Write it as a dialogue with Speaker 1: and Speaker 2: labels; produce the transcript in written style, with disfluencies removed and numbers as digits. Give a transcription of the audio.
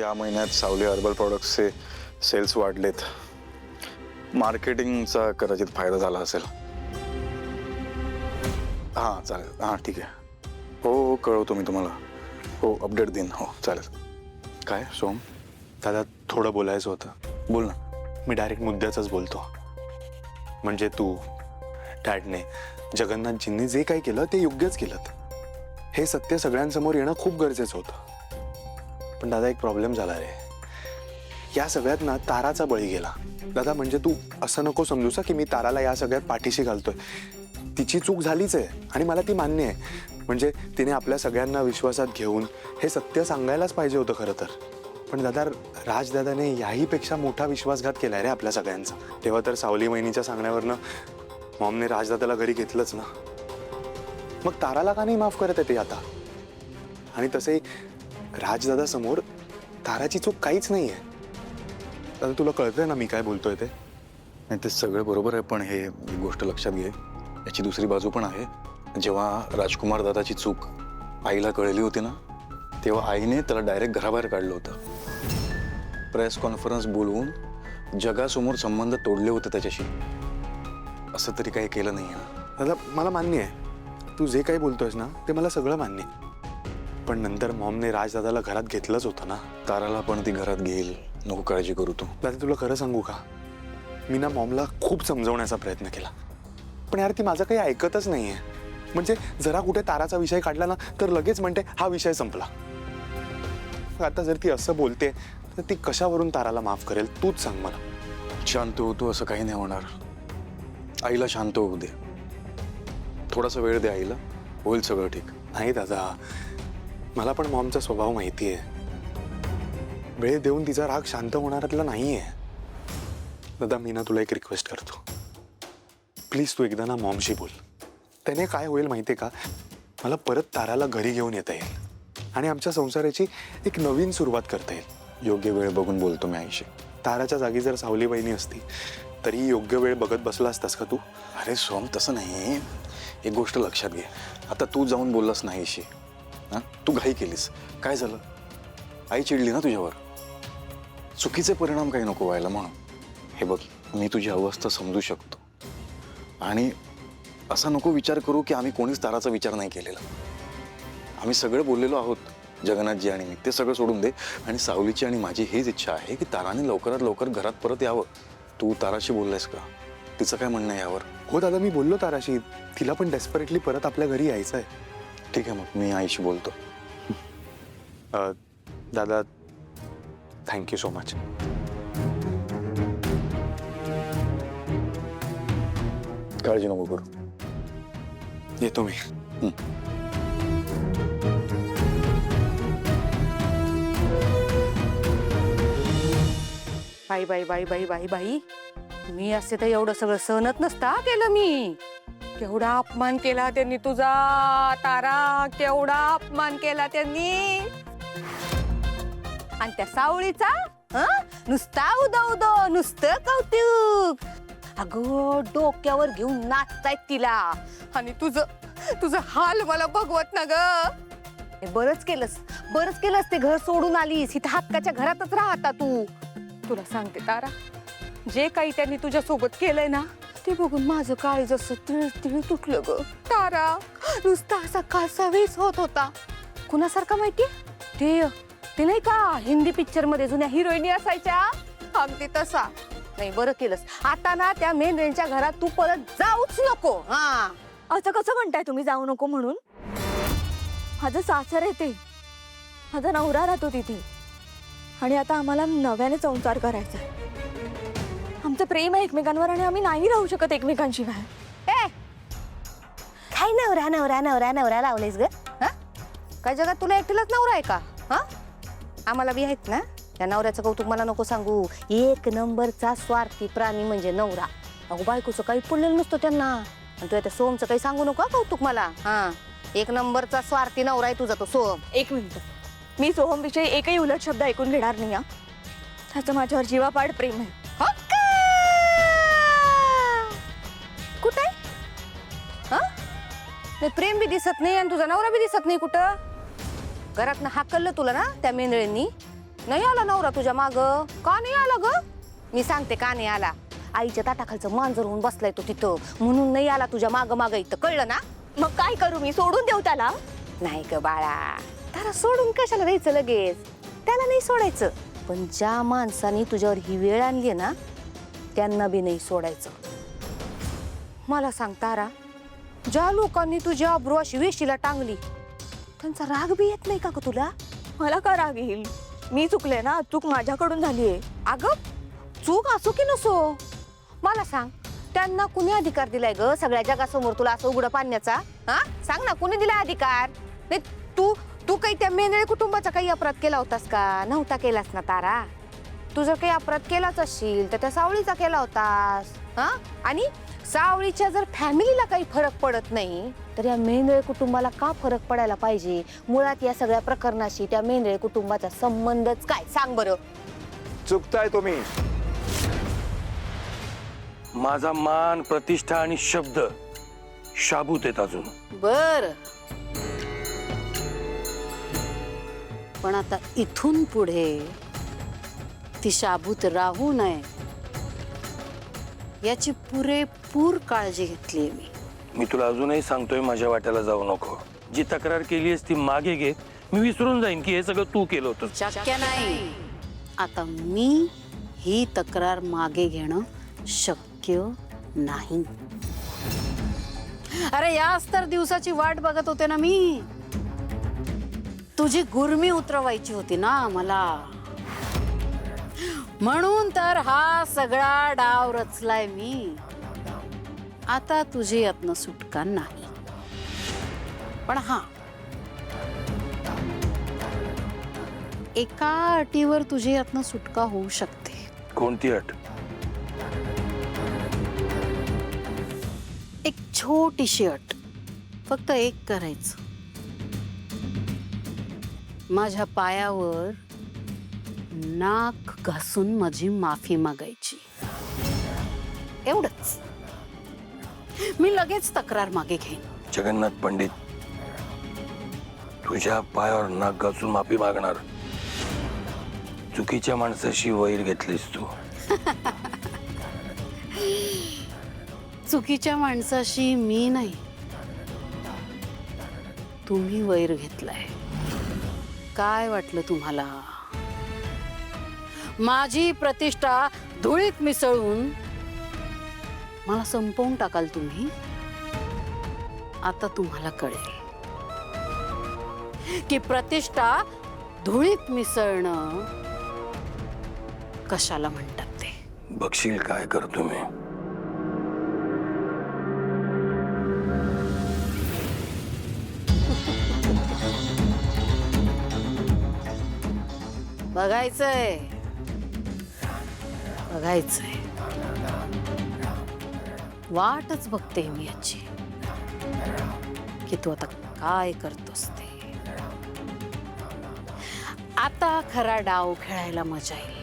Speaker 1: या महिन्यात सावली हर्बल प्रोडक्ट्सचे सेल्स वाढलेत. मार्केटिंगचा कदाचित फायदा झाला असेल. हां चालेल, हां ठीक आहे. हो कळवतो मी तुम्हाला. हो अपडेट देईन. हो चालेल. काय सोम?
Speaker 2: दादा थोडं बोलायचं होतं.
Speaker 1: बोल ना.
Speaker 2: मी डायरेक्ट मुद्द्याचंच बोलतो. म्हणजे तू, डॅडने, जगन्नाथजींनी जे काही केलं ते योग्यच केलं. हे सत्य सगळ्यांसमोर येणं खूप गरजेचं होतं. पण दादा एक प्रॉब्लेम झाला रे. या सगळ्यात ना ताराचा बळी गेला. दादा म्हणजे तू असं नको समजूस की मी ताराला या सगळ्यात पाठीशी घालतोय. तिची चूक झालीच आहे आणि मला ती मान्य आहे. म्हणजे तिने आपल्या सगळ्यांना विश्वासात घेऊन हे सत्य सांगायलाच पाहिजे होतं खरं तर. पण दादा राजदादाने याहीपेक्षा मोठा विश्वासघात केलाय रे आपल्या सगळ्यांचा. तेव्हा तर सावली वहिनीच्या सांगण्यावरनं मॉमने राजदादाला घरी घेतलंच ना. मग ताराला का नाही माफ करत येते आता? आणि तसे राजदादा समोर ताराची चूक काहीच नाहीये. दादा तुला कळतंय ना मी काय बोलतोय ते?
Speaker 1: नाही ते सगळं बरोबर आहे, पण हे एक गोष्ट लक्षात घे, याची दुसरी बाजू पण आहे. जेव्हा राजकुमार दादाची चूक आईला कळली होती ना, तेव्हा आईने त्याला डायरेक्ट घराबाहेर काढलं होतं. प्रेस कॉन्फरन्स बोलवून जगासमोर संबंध तोडले होते त्याच्याशी. असं तरी काही केलं नाही ना.
Speaker 2: दादा मला मान्य आहे तू जे काही बोलतोयस ना ते मला सगळं मान्य आहे. पण नंतर मॉमने राजदादाला घरात घेतलंच होतं ना.
Speaker 1: ताराला पण ती घरात घेईल, नको काळजी करू तू.
Speaker 2: दादा तुला खरं सांगू का, मी ना मॉमला खूप समजवण्याचा प्रयत्न केला, पण यार ती माझं काही ऐकतच नाहीये. म्हणजे जरा कुठे ताराचा विषय काढला ना तर लगेच म्हणते हा विषय संपला. आता जर ती असं बोलते तर ती कशावरून ताराला माफ करेल तूच सांग मला.
Speaker 1: शांत होतो, असं काही नाही होणार. आईला शांत होऊ दे, थोडासा वेळ दे आईला, होईल सगळं ठीक.
Speaker 2: नाही दादा, मला पण मॉमचा स्वभाव माहिती आहे. वेळ देऊन तिचा राग शांत होणारातला नाहीये. दादा मी ना तुला एक रिक्वेस्ट करतो, प्लीज तू एकदा ना मॉमशी बोल. त्याने काय होईल माहितीये का, मला परत ताराला घरी घेऊन येता येईल आणि आमच्या संसाराची एक नवीन सुरुवात करता येईल.
Speaker 1: योग्य वेळ बघून बोलतो मी आईशी.
Speaker 2: ताराच्या जागी जर सावली बहिणी असती तरी योग्य वेळ बघत बसला असतास का तू?
Speaker 1: अरे सोम तसं नाही. एक गोष्ट लक्षात घे, आता तू जाऊन बोललास ना आईशी, हां तू घाई केलीस, काय झालं? आई चिडली ना तुझ्यावर. चुकीचे परिणाम काही नको व्हायला म्हणून. हे बघ, मी तुझी अवस्था समजू शकतो आणि असा नको विचार करू की आम्ही कोणीच ताराचा विचार नाही केलेला. आम्ही सगळं बोललेलो आहोत, जगन्नाथजी आणि मी. ते सगळं सोडून दे आणि सावलीची आणि माझी हीच इच्छा आहे की ताराने लवकरात लवकर घरात परत यावं. तू ताराशी बोललायस का? तिचं काय म्हणणं आहे यावर?
Speaker 2: हो दादा मी बोललो ताराशी, तिला पण डेस्परेटली परत आपल्या घरी यायचं आहे.
Speaker 1: ठीक आहे, मग मी आईशी बोलतो.
Speaker 2: दादा थँक्यू सो मच.
Speaker 1: काळजी नको करू,
Speaker 2: येतो मी.
Speaker 3: बाई बाई बाई बाई बाई बाई, मी असते तर एवढं सगळं सहनच नसता केलं. मी केवढा अपमान केला त्यांनी तुझा तारा, केवढा अपमान केला त्यांनी. आणि त्या सावळीचा नुसता उदो उदो, नुसतं कौतुक. अगं डोक्यावर घेऊन नाचतायत तिला आणि तुझं हाल मला बघवत ना ग. बरंच केलंस ते घर सोडून आलीस. इथं हक्काच्या घरातच राहता तू. तुला सांगते तारा, जे काही त्यांनी तुझ्या सोबत केलंय ना ते बघून माझं काळी जसं तिळ तिळ तुटलं ग. तारा नुसता असा कासावीस होत होता. कुणासारखा माहिती? ते नाही का हिंदी पिक्चर मध्ये जुन्या हिरोईनी असायच्या, अगदी तसा. नाही बरं केलंस. आता ना त्या मेंढ्यांच्या घरात तू परत जाऊच नको. हा
Speaker 4: असं कसं म्हणताय तुम्ही जाऊ नको म्हणून? माझं सासर आहे ते, माझा नवरा राहतो तिथे आणि आता आम्हाला नव्याने संसार करायचा आहे. आमचं प्रेम आहे एकमेकांवर आणि आम्ही नाही राहू शकत एकमेकांशिवाय.
Speaker 3: काय नवरा नवरा नवरा नवरा लावलेस ग? काय जगात तुला एकटीलाच नवरा आहे का? आम्हाला बी आहेत ना. त्या नवऱ्याचं कौतुक मला नको सांगू. एक नंबरचा स्वार्थी प्राणी म्हणजे नवरा. अगो बायकोचं काही पडलेलं नसतं त्यांना. आणि तू त्या सोमचं काही सांगू नको कौतुक मला. एक नंबरचा स्वार्थी नवरा आहे तुझा तो सोम.
Speaker 4: एक मिनिट, मी सोहम विषयी एकही उलट शब्द ऐकून घेणार नाही. त्याचं माझ्यावर जीवापाड प्रेम आहे.
Speaker 3: कुठे प्रेम बी दिसत नाही आणि तुझा नवरा बी दिसत नाही कुठं. घरातनं हाकललं तुला ना त्या मेंढळींनी. नाही आला नवरा तुझ्या माग? का नाही आला ग? मी सांगते का नाही आला. आईच्या ताटाखालचं मांजर होऊन बसलाय तो तिथं, म्हणून नाही आला तुझ्या माग माग इथं, कळलं ना?
Speaker 4: मग काय करू मी? सोडून देऊ त्याला?
Speaker 3: नाही ग बाळा, त्याला सोडून कशाला द्यायचं लगेच? त्याला नाही सोडायचं, पण ज्या माणसाने तुझ्यावर ही वेळ आणली ना, त्यांना बी नाही सोडायचं. मला सांग तारा, ज्या लोकांनी तुझी अब्रू अशी वेशीला टांगली, त्यांचा राग बी येत नाही का ग तुला?
Speaker 4: मला का राग येईल? मी चुकले ना, चूक माझ्याकडून झालीये.
Speaker 3: अगं चूक असो की नसो, मला सांग, त्यांना कुणी अधिकार दिलाय ग सगळ्या जगासमोर तुला असं उघडं पाडण्याचा? हा सांग ना, कुणी दिला अधिकार? नाही तू तू काही त्या मेंदळे कुटुंबाचा काही अपराध केला होतास का? नव्हता केलास ना तारा. तू जर काही अपराध केलाच असशील तर त्या सावळीचा केला होतास. हा, आणि सावळीच्या जर फॅमिलीला काही फरक पडत नाही तर या मेंदळे कुटुंबाला का फरक पडायला पाहिजे? मुळात या सगळ्या प्रकरणाशी त्या मेंदळे कुटुंबाचा संबंधच काय, सांग बरं.
Speaker 1: चुकताय तुम्ही.
Speaker 5: माझा मान, प्रतिष्ठा आणि शब्द शाबूत आहेत अजून.
Speaker 6: बर, पण आता इथून पुढे ती शाबूत राहू नये याची पुरेपूर काळजी घेतली मी.
Speaker 5: मी तुला अजूनही सांगतोय, माझ्या वाट्याला जाऊ नको. जी तक्रार केलीस ती मागे घे. मी विसरून जाईन की हे सगळं तू केलं होतं.
Speaker 6: शक्य नाही. आता मी ही तक्रार मागे घेणं शक्य नाही. अरे याच तर दिवसाची वाट बघत होते ना मी. तुझी गुरमी उतरवायची होती ना मला, म्हणून तर हा सगळा डाव रचलाय मी. आता तुझी यातनं सुटका नाही. पण हा, एका अटीवर तुझी यातनं सुटका होऊ शकते.
Speaker 5: कोणती अट?
Speaker 6: एक छोटीशी अट, फक्त एक करायचं. माझ्या पायावर नाक घासून माझी माफी मागायची, एवढंच. मी लगेच तक्रार मागे घेईन.
Speaker 5: जगन्नाथ पंडित, तुझ्या पायावर नाक घासून माफी मागणार? चुकीच्या माणसाशी वैर घेतलीस तू.
Speaker 6: चुकीच्या माणसाशी मी नाही, तुम्ही वैर घेतलाय. काय वाटलं तुम्हाला? माझी प्रतिष्ठा धुळीत मिसळून मला संपवून टाकाल तुम्ही? आता तुम्हाला कळेल की प्रतिष्ठा धुळीत मिसळणं कशाला म्हणतात ते.
Speaker 5: बघशील काय करतो मी.
Speaker 6: बघायचंय, बघायचंय. वाटच बघते मी याची की तू आता काय करतोस ते. आता खरा डाव खेळायला मजा येईल.